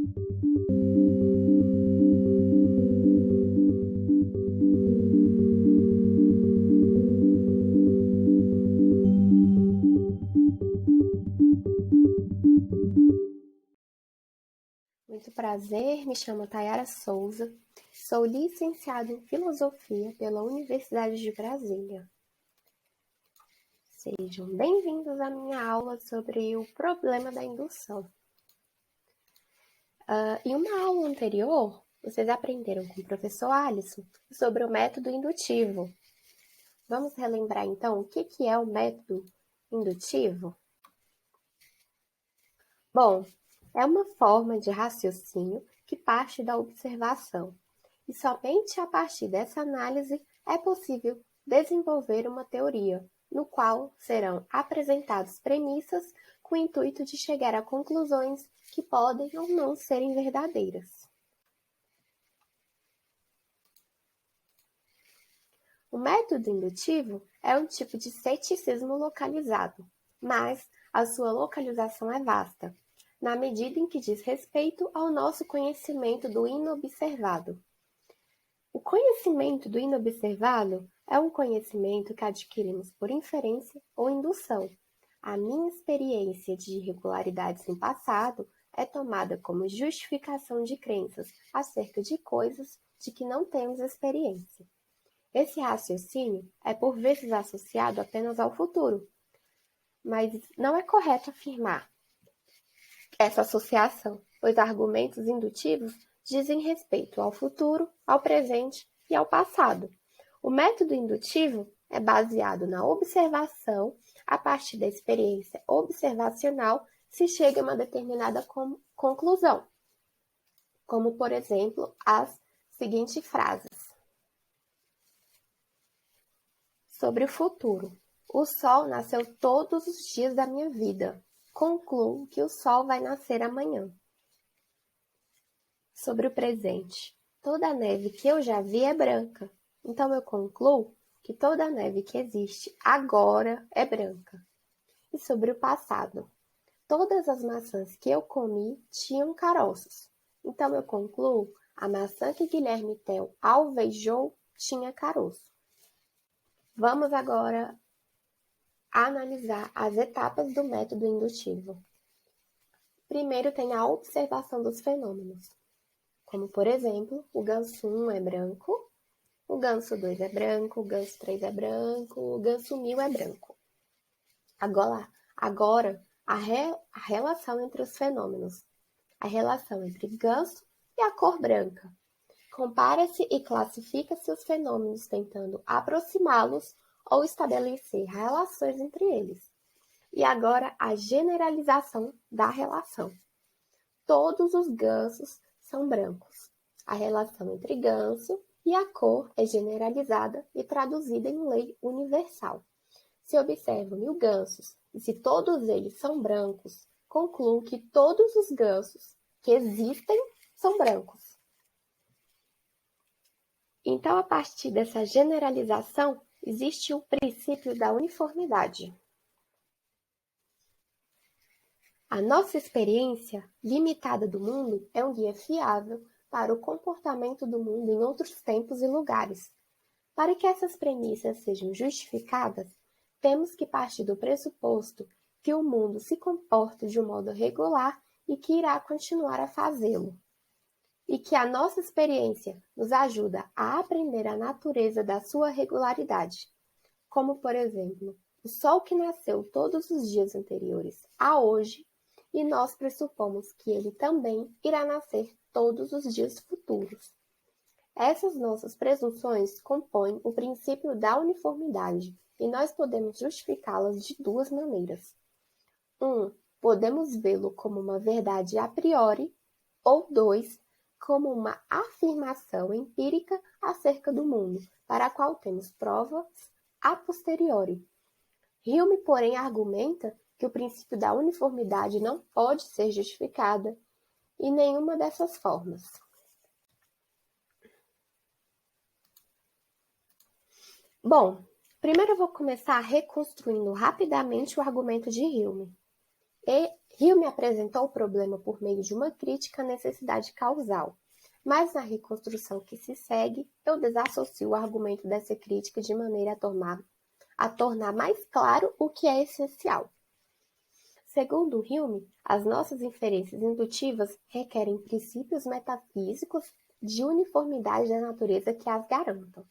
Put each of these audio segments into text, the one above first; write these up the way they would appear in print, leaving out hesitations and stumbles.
Muito prazer, me chamo Tayara Souza, sou licenciada em Filosofia pela Universidade de Brasília. Sejam bem-vindos à minha aula sobre o problema da indução. Em uma aula anterior, vocês aprenderam com o professor Alisson sobre o método indutivo. Vamos relembrar então o que é o método indutivo? Bom, é uma forma de raciocínio que parte da observação, e somente a partir dessa análise é possível desenvolver uma teoria, no qual serão apresentadas premissas com o intuito de chegar a conclusões que podem ou não serem verdadeiras. O método indutivo é um tipo de ceticismo localizado, mas a sua localização é vasta, na medida em que diz respeito ao nosso conhecimento do inobservado. O conhecimento do inobservado é um conhecimento que adquirimos por inferência ou indução. A minha experiência de irregularidades no passado é tomada como justificação de crenças acerca de coisas de que não temos experiência. Esse raciocínio é por vezes associado apenas ao futuro, mas não é correto afirmar essa associação, pois argumentos indutivos dizem respeito ao futuro, ao presente e ao passado. O método indutivo é baseado na observação. A partir da experiência observacional se chega a uma determinada conclusão, como, por exemplo, as seguintes frases. Sobre o futuro. O sol nasceu todos os dias da minha vida. Concluo que o sol vai nascer amanhã. Sobre o presente. Toda a neve que eu já vi é branca. Então eu concluo que toda a neve que existe agora é branca. E sobre o passado. Todas as maçãs que eu comi tinham caroços. Então eu concluo a maçã que Guilherme Tell alvejou tinha caroço. Vamos agora analisar as etapas do método indutivo. Primeiro tem a observação dos fenômenos, como por exemplo, o ganso 1 é branco, o ganso 2 é branco, o ganso 3 é branco, o ganso 1000 é branco. Agora a relação entre os fenômenos, a relação entre ganso e a cor branca. Compara-se e classifica-se os fenômenos tentando aproximá-los ou estabelecer relações entre eles. E agora a generalização da relação. Todos os gansos são brancos. A relação entre ganso e a cor é generalizada e traduzida em lei universal. Se observo 1000 gansos e se todos eles são brancos, concluo que todos os gansos que existem são brancos. Então, a partir dessa generalização, existe o princípio da uniformidade. A nossa experiência limitada do mundo é um guia fiável para o comportamento do mundo em outros tempos e lugares. Para que essas premissas sejam justificadas, temos que partir do pressuposto que o mundo se comporta de um modo regular e que irá continuar a fazê-lo. E que a nossa experiência nos ajuda a aprender a natureza da sua regularidade, como, por exemplo, o sol que nasceu todos os dias anteriores a hoje, e nós pressupomos que ele também irá nascer todos os dias futuros. Essas nossas presunções compõem o princípio da uniformidade, e nós podemos justificá-las de duas maneiras. 1. Podemos vê-lo como uma verdade a priori, ou 2. Como uma afirmação empírica acerca do mundo, para a qual temos provas a posteriori. Hume, porém, argumenta que o princípio da uniformidade não pode ser justificada em nenhuma dessas formas. Bom, primeiro eu vou começar reconstruindo rapidamente o argumento de Hume. Hume apresentou o problema por meio de uma crítica à necessidade causal, mas na reconstrução que se segue, eu desassocio o argumento dessa crítica de maneira a tornar mais claro o que é essencial. Segundo Hume, as nossas inferências indutivas requerem princípios metafísicos de uniformidade da natureza que as garantam.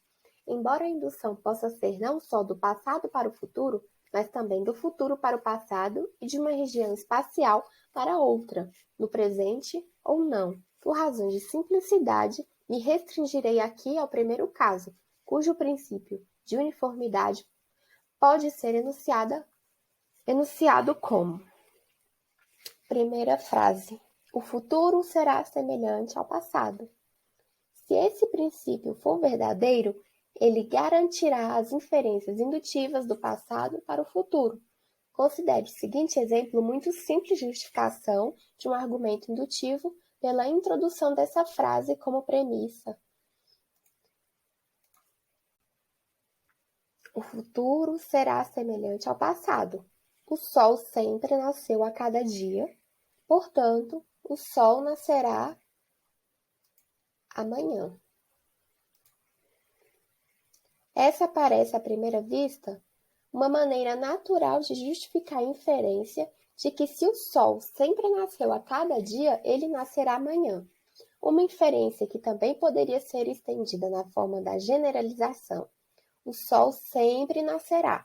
Embora a indução possa ser não só do passado para o futuro, mas também do futuro para o passado e de uma região espacial para outra, no presente ou não. Por razões de simplicidade, me restringirei aqui ao primeiro caso, cujo princípio de uniformidade pode ser enunciado como: primeira frase: o futuro será semelhante ao passado. Se esse princípio for verdadeiro, ele garantirá as inferências indutivas do passado para o futuro. Considere o seguinte exemplo muito simples de justificação de um argumento indutivo pela introdução dessa frase como premissa. O futuro será semelhante ao passado. O sol sempre nasceu a cada dia, portanto, o sol nascerá amanhã. Essa parece, à primeira vista, uma maneira natural de justificar a inferência de que se o sol sempre nasceu a cada dia, ele nascerá amanhã. Uma inferência que também poderia ser estendida na forma da generalização. O sol sempre nascerá.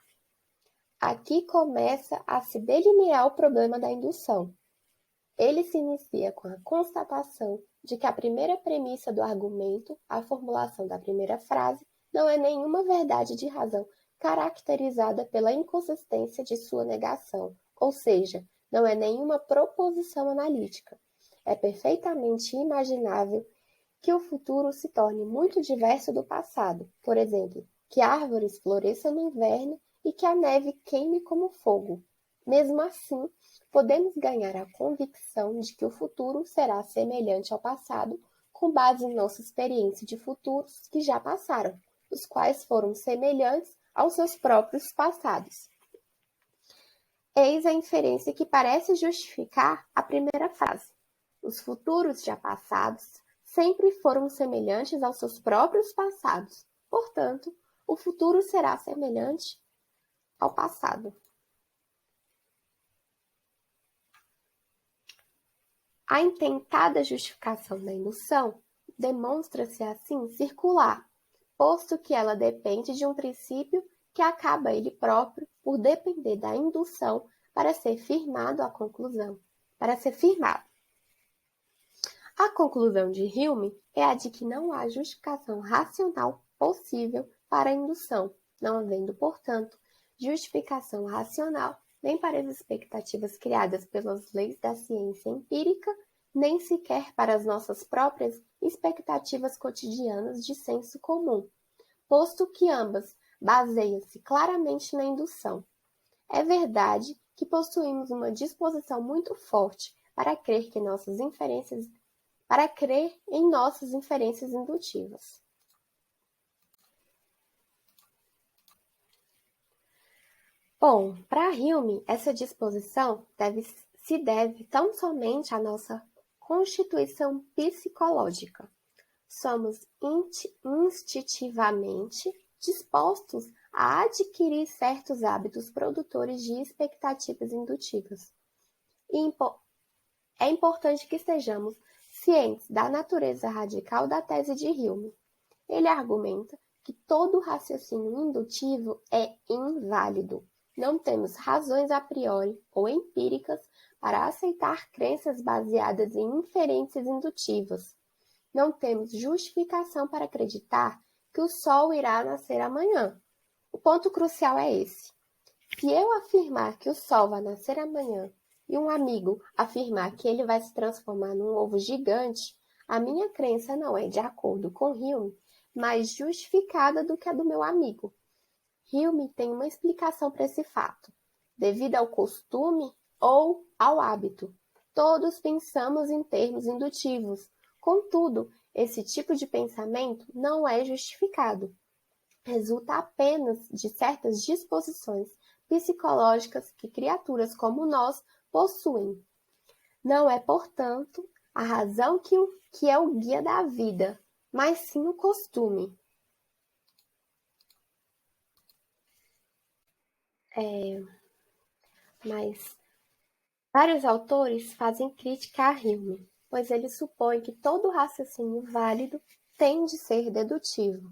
Aqui começa a se delinear o problema da indução. Ele se inicia com a constatação de que a primeira premissa do argumento, a formulação da primeira frase, não é nenhuma verdade de razão caracterizada pela inconsistência de sua negação, ou seja, não é nenhuma proposição analítica. É perfeitamente imaginável que o futuro se torne muito diverso do passado, por exemplo, que árvores floresçam no inverno e que a neve queime como fogo. Mesmo assim, podemos ganhar a convicção de que o futuro será semelhante ao passado com base em nossa experiência de futuros que já passaram, os quais foram semelhantes aos seus próprios passados. Eis a inferência que parece justificar a primeira frase. Os futuros já passados sempre foram semelhantes aos seus próprios passados. Portanto, o futuro será semelhante ao passado. A intentada justificação da indução demonstra-se assim circular, posto que ela depende de um princípio que acaba ele próprio por depender da indução para ser firmado a conclusão. A conclusão de Hume é a de que não há justificação racional possível para a indução, não havendo, portanto, justificação racional nem para as expectativas criadas pelas leis da ciência empírica, nem sequer para as nossas próprias expectativas cotidianas de senso comum, posto que ambas baseiam-se claramente na indução. É verdade que possuímos uma disposição muito forte para crer em nossas inferências indutivas. Bom, para Hume, essa disposição se deve tão somente à nossa constituição psicológica. Somos instintivamente dispostos a adquirir certos hábitos produtores de expectativas indutivas. É importante que estejamos cientes da natureza radical da tese de Hume. Ele argumenta que todo raciocínio indutivo é inválido. Não temos razões a priori ou empíricas para aceitar crenças baseadas em inferências indutivas. Não temos justificação para acreditar que o sol irá nascer amanhã. O ponto crucial é esse. Se eu afirmar que o sol vai nascer amanhã e um amigo afirmar que ele vai se transformar num ovo gigante, a minha crença não é de acordo com Hume, mais justificada do que a do meu amigo. Hume tem uma explicação para esse fato. Devido ao costume ou ao hábito, todos pensamos em termos indutivos. Contudo, esse tipo de pensamento não é justificado. Resulta apenas de certas disposições psicológicas que criaturas como nós possuem. Não é, portanto, a razão que é o guia da vida, mas sim o costume. Mas vários autores fazem crítica a Hume, pois ele supõe que todo raciocínio válido tem de ser dedutivo.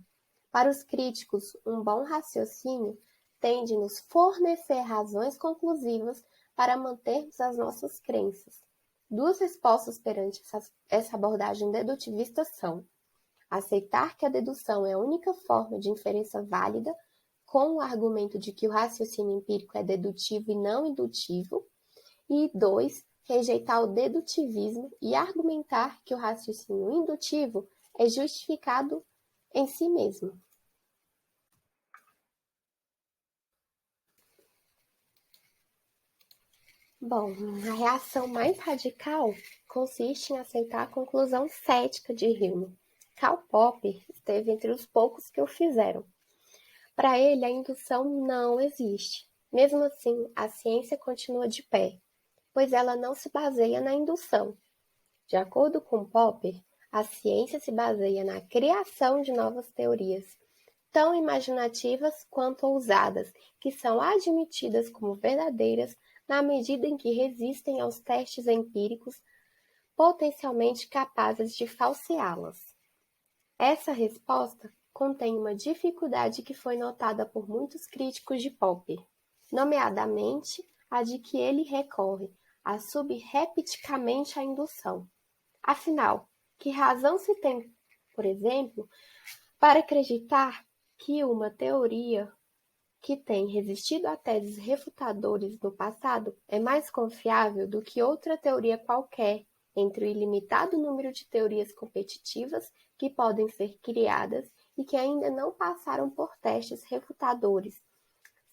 Para os críticos, um bom raciocínio tem de nos fornecer razões conclusivas para mantermos as nossas crenças. Duas respostas perante essa abordagem dedutivista são: aceitar que a dedução é a única forma de inferência válida, com o argumento de que o raciocínio empírico é dedutivo e não indutivo, e 2, rejeitar o dedutivismo e argumentar que o raciocínio indutivo é justificado em si mesmo. Bom, a reação mais radical consiste em aceitar a conclusão cética de Hume. Karl Popper esteve entre os poucos que o fizeram. Para ele, a indução não existe. Mesmo assim, a ciência continua de pé, pois ela não se baseia na indução. De acordo com Popper, a ciência se baseia na criação de novas teorias, tão imaginativas quanto ousadas, que são admitidas como verdadeiras na medida em que resistem aos testes empíricos potencialmente capazes de falseá-las. Essa resposta contém uma dificuldade que foi notada por muitos críticos de Popper, nomeadamente a de que ele recorre subrepticamente à indução. Afinal, que razão se tem, por exemplo, para acreditar que uma teoria que tem resistido a teses refutadores no passado é mais confiável do que outra teoria qualquer entre o ilimitado número de teorias competitivas que podem ser criadas e que ainda não passaram por testes refutadores,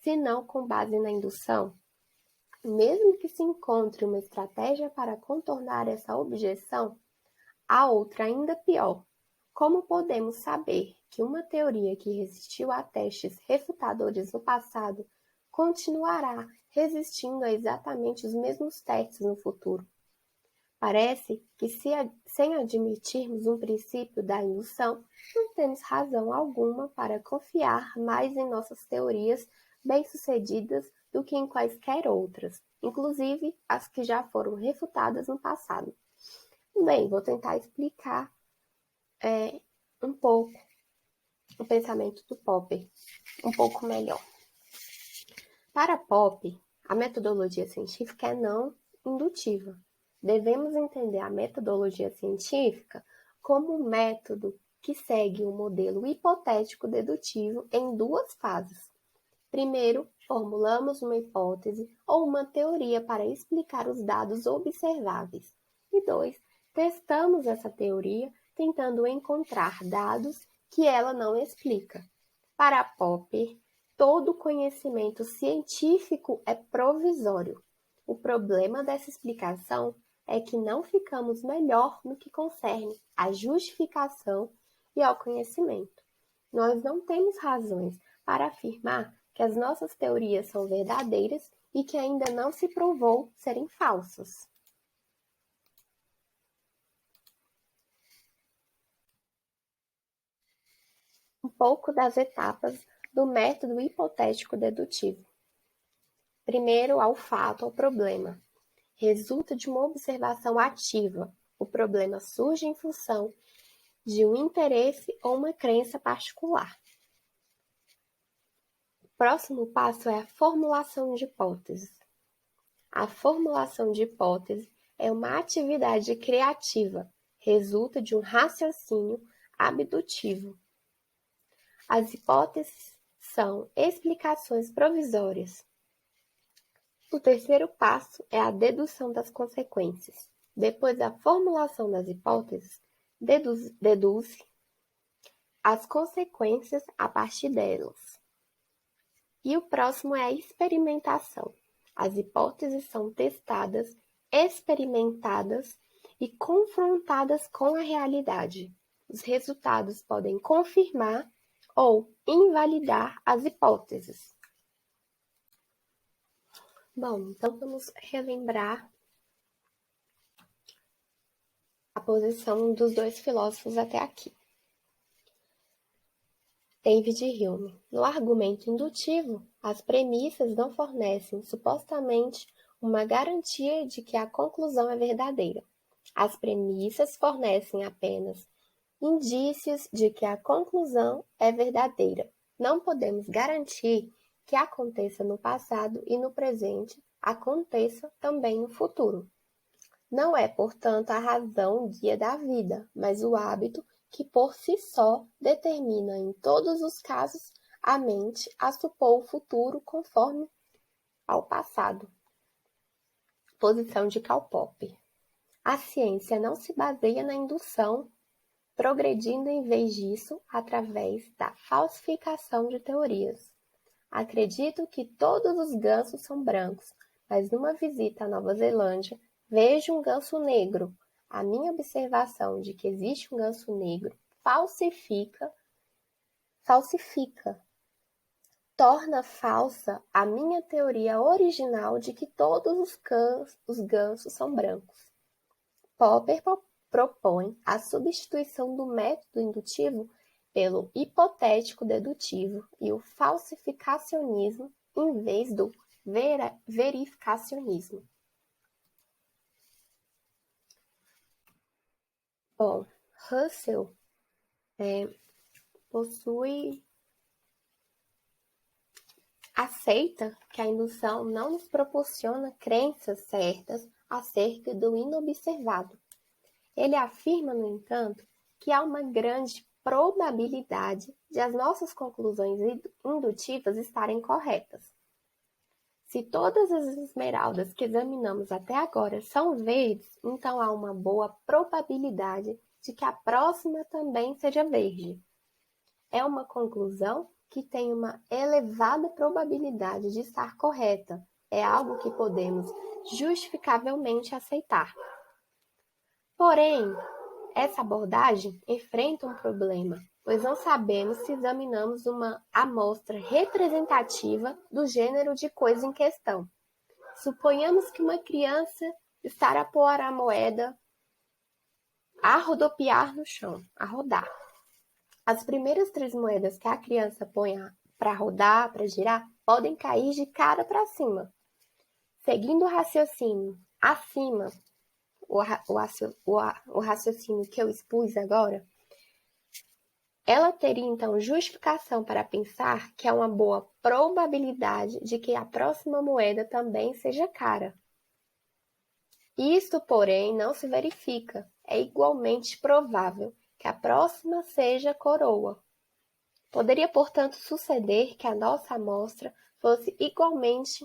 senão com base na indução? Mesmo que se encontre uma estratégia para contornar essa objeção, há outra ainda pior. Como podemos saber que uma teoria que resistiu a testes refutadores no passado continuará resistindo a exatamente os mesmos testes no futuro? Parece que, sem admitirmos um princípio da indução, não temos razão alguma para confiar mais em nossas teorias bem-sucedidas do que em quaisquer outras, inclusive as que já foram refutadas no passado. Bem, vou tentar explicar um pouco o pensamento do Popper, um pouco melhor. Para Popper, a metodologia científica é não indutiva. Devemos entender a metodologia científica como um método que segue um modelo hipotético dedutivo em duas fases. Primeiro, formulamos uma hipótese ou uma teoria para explicar os dados observáveis. E 2, testamos essa teoria tentando encontrar dados que ela não explica. Para Popper, todo conhecimento científico é provisório. O problema dessa explicação é que não ficamos melhor no que concerne à justificação e ao conhecimento. Nós não temos razões para afirmar que as nossas teorias são verdadeiras e que ainda não se provou serem falsas. Um pouco das etapas do método hipotético dedutivo. Primeiro, ao fato, ao problema. Resulta de uma observação ativa. O problema surge em função de um interesse ou uma crença particular. O próximo passo é a formulação de hipóteses. A formulação de hipótese é uma atividade criativa, resulta de um raciocínio abdutivo. As hipóteses são explicações provisórias. O terceiro passo é a dedução das consequências. Depois da formulação das hipóteses, deduz-se as consequências a partir delas. E o próximo é a experimentação. As hipóteses são testadas, experimentadas e confrontadas com a realidade. Os resultados podem confirmar ou invalidar as hipóteses. Bom, então vamos relembrar a posição dos dois filósofos até aqui. David Hume. No argumento indutivo, as premissas não fornecem supostamente uma garantia de que a conclusão é verdadeira. As premissas fornecem apenas indícios de que a conclusão é verdadeira. Não podemos garantir que aconteça no passado e no presente aconteça também no futuro. Não é, portanto, a razão guia da vida, mas o hábito que por si só determina em todos os casos a mente a supor o futuro conforme ao passado. Posição de Karl Popper. A ciência não se baseia na indução, progredindo em vez disso através da falsificação de teorias. Acredito que todos os gansos são brancos, mas numa visita à Nova Zelândia vejo um ganso negro. A minha observação de que existe um ganso negro falsifica, torna falsa a minha teoria original de que todos os gansos são brancos. Popper propõe a substituição do método indutivo pelo hipotético dedutivo e o falsificacionismo em vez do verificacionismo. Bom, Russell aceita que a indução não nos proporciona crenças certas acerca do inobservado. Ele afirma, no entanto, que há uma grande probabilidade de as nossas conclusões indutivas estarem corretas. Se todas as esmeraldas que examinamos até agora são verdes, então há uma boa probabilidade de que a próxima também seja verde. É uma conclusão que tem uma elevada probabilidade de estar correta. É algo que podemos justificavelmente aceitar. Porém, essa abordagem enfrenta um problema, pois não sabemos se examinamos uma amostra representativa do gênero de coisa em questão. Suponhamos que uma criança está a pôr a moeda a rodopiar no chão, a rodar. As primeiras 3 moedas que a criança põe para rodar, para girar, podem cair de cara para cima. Seguindo o raciocínio acima, o raciocínio que eu expus agora, ela teria então justificação para pensar que há uma boa probabilidade de que a próxima moeda também seja cara. Isto, porém, não se verifica. É igualmente provável que a próxima seja coroa. Poderia, portanto, suceder que a nossa amostra fosse igualmente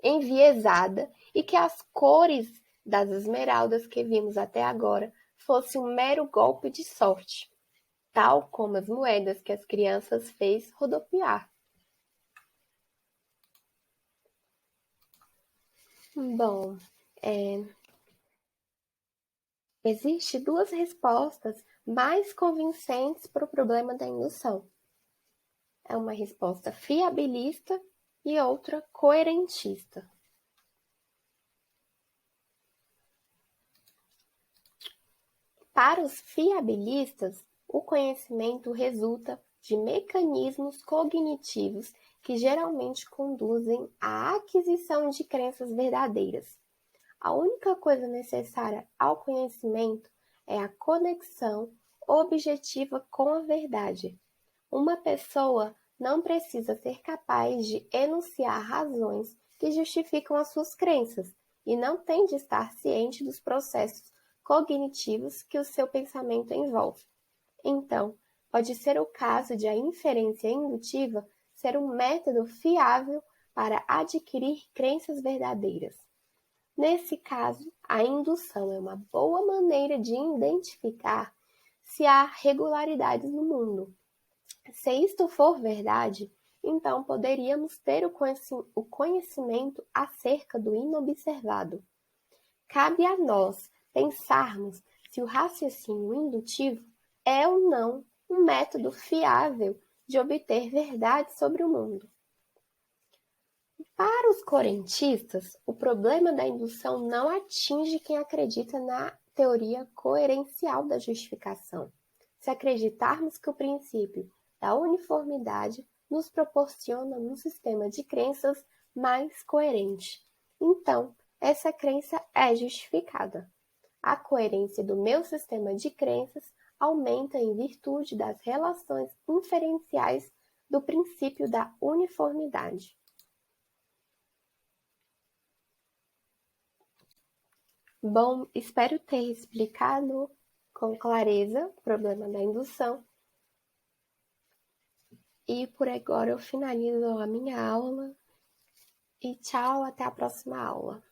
enviesada e que as cores das esmeraldas que vimos até agora fosse um mero golpe de sorte, tal como as moedas que as crianças fez rodopiar. Bom, existem 2 respostas mais convincentes para o problema da indução. É uma resposta fiabilista e outra coerentista. Para os fiabilistas, o conhecimento resulta de mecanismos cognitivos que geralmente conduzem à aquisição de crenças verdadeiras. A única coisa necessária ao conhecimento é a conexão objetiva com a verdade. Uma pessoa não precisa ser capaz de enunciar razões que justificam as suas crenças e não tem de estar ciente dos processos cognitivos que o seu pensamento envolve. Então, pode ser o caso de a inferência indutiva ser um método fiável para adquirir crenças verdadeiras. Nesse caso, a indução é uma boa maneira de identificar se há regularidades no mundo. Se isto for verdade, então poderíamos ter o conhecimento acerca do inobservado. Cabe a nós pensarmos se o raciocínio indutivo é ou não um método fiável de obter verdade sobre o mundo. Para os coerentistas, o problema da indução não atinge quem acredita na teoria coerencial da justificação. Se acreditarmos que o princípio da uniformidade nos proporciona um sistema de crenças mais coerente, então essa crença é justificada. A coerência do meu sistema de crenças aumenta em virtude das relações inferenciais do princípio da uniformidade. Bom, espero ter explicado com clareza o problema da indução. E por agora eu finalizo a minha aula. E tchau, até a próxima aula.